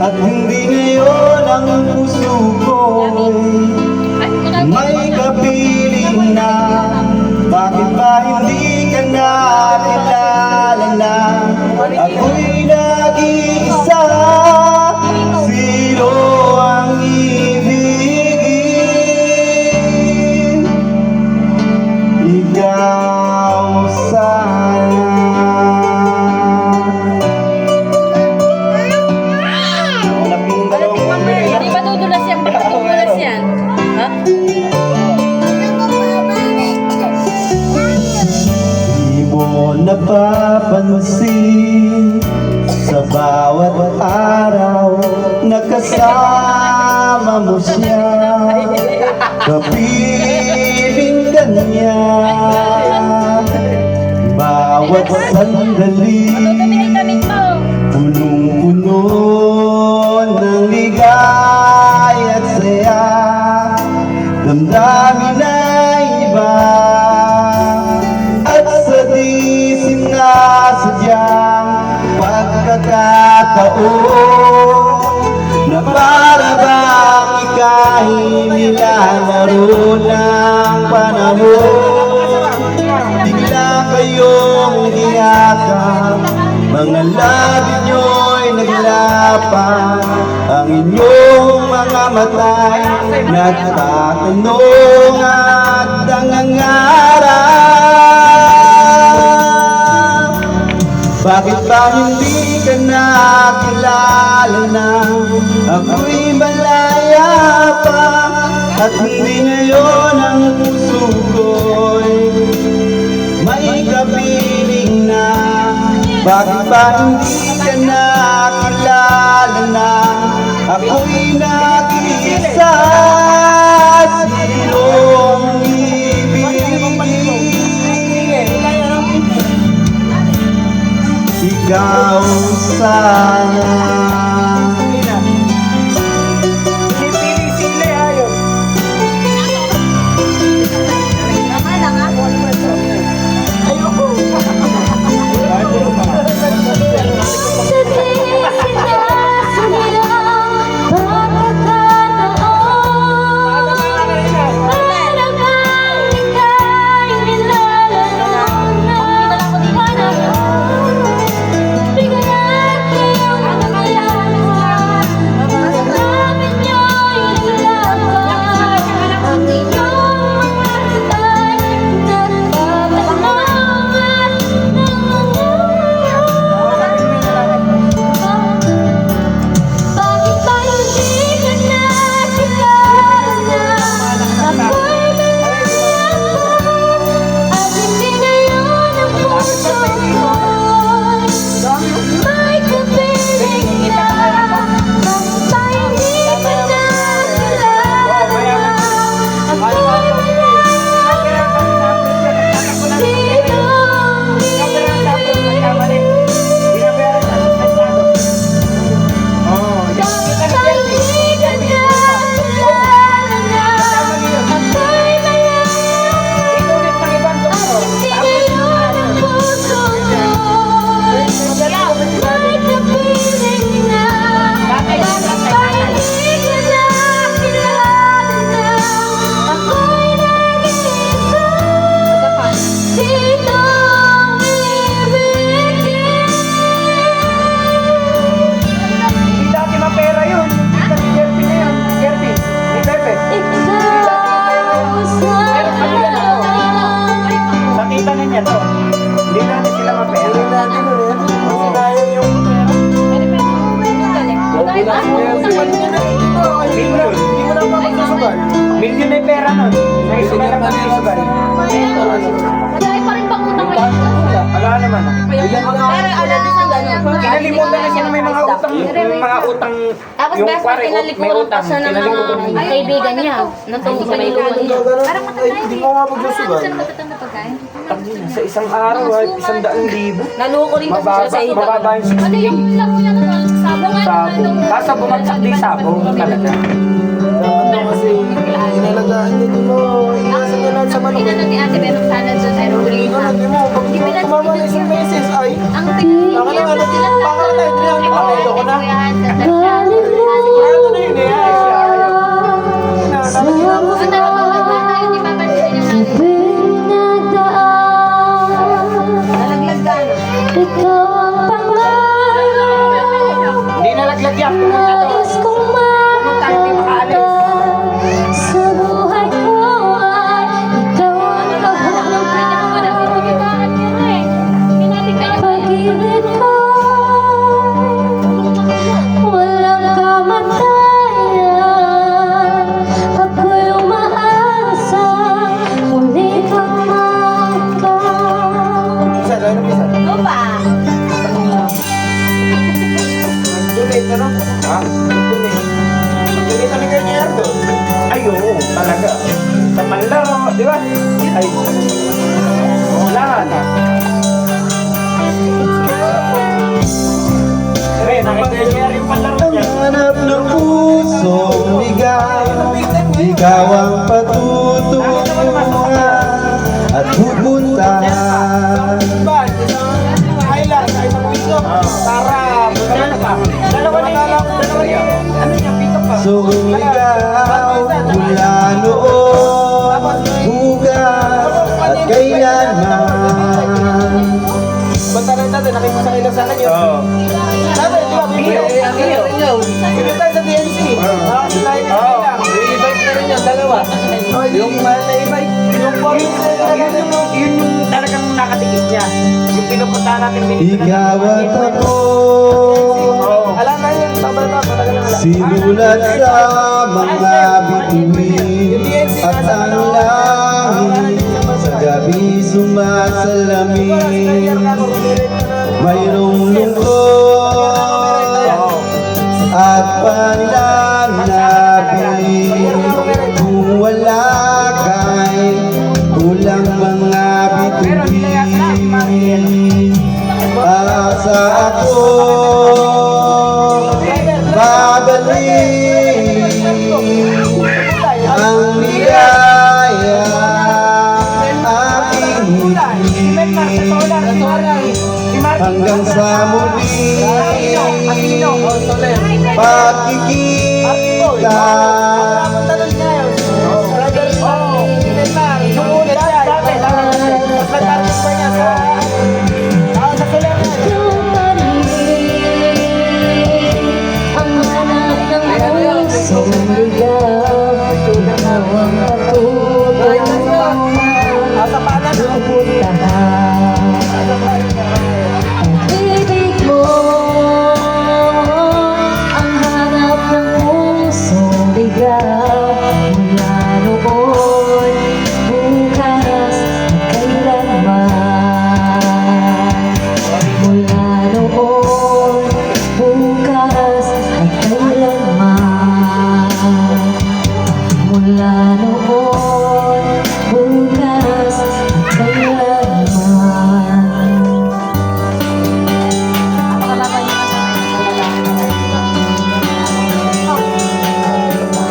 At hindi ngayon ang puso ko'y may kapiling na. Bakit ba hindi ka na kilala na? Ako'y nag-iisa, sino ang ibigin? Ikaw sana. Hindi ba dudulas yan? Bakit dudulas yan? Ha? Di mo napapansin sa bawat araw nakasama mo siya, kapiling ka niya, bawat sandali punong-puno ng ligaya at saya, damdamin na iba. At sa di sinasadyang pagkakataon na para bang ika'y nilalaro ng panahon, bigla kayong hiyakap, mga labi nyo'y naglapan, ang inyong mga mata'y nagtatanong at nangangarap. Bakit ba hindi ka nakilala na? Ako'y malaya pa, at hindi ngayon ang puso ko'y may kapiling na. Bakit ba hindi ka nakilala na? Ako'y nag-iisa, sino ang ibigin? Ikaw sana. Milyon na yung pera nun. Naisugal lang kami isugal. Madami pa rin pang utang ngayon. Wala naman. Pero Kinalimutan na siya na may mga utang. Yung mga utang. Tapos Yung best pare, may pinalikuran pa utang. siya ng Kinalimutan mga niya. kaibigan niya. Natungkol sa may luwan niya. Parang matatay. Hindi mo nga magsusugal. Saan matatanda pagkain? Sa isang araw, 100,000. Naloko rin kasi siya sa ito. Mababa yung Ano yung lang mo yan? Sabong sabong. Kaso bumagsak din sabong talaga. Ano kasi inalagaan niya din mo. Inasa niya lang sa manok. Pinanong ni ate pero sana dyan ay ruling Ikaw na. lang, di mo. Pag tumama na isang beses, ay. Ang tingin Baka niya naman, sila baka na, Adrian, baka ito ko na. sa ano? Ha? Doon eh. Nakita ni Kuya JR doon. Ay, oo, talaga. Sa panlaro, di ba? Ay, lahat ah. Re, nakikita yung panlaro Ang niya. hanap ng pusong ligaw, ikaw ang patutunguhan at pupuntahan. Ba, isang highlight sa isang piso. Para, Dalawa na yung, ano niya, pick up pa. Sumigaw mula noon, bukas at kailanman. basta lang natin, nakikita sa sa kanya. Oo. Sabi, di ba, bibili? Bibili tayo sa DNC. Sila yung Oo. lang. I-bike na rin yung dalawa. Yung mahal na e-bike. Yung Yun yung talagang nakatikip niya. Yung pinupunta natin Ikaw at ako, Alam na yun, tama-tama, matagal na wala. sinulat sa mga bituin at ang langit sa gabi sumasalamin. Mayroong lungkot at pananabing. Kung wala kay kulang mga bituin. Asa ako babalik ang ligaya aking hanggang sa muli pagkikita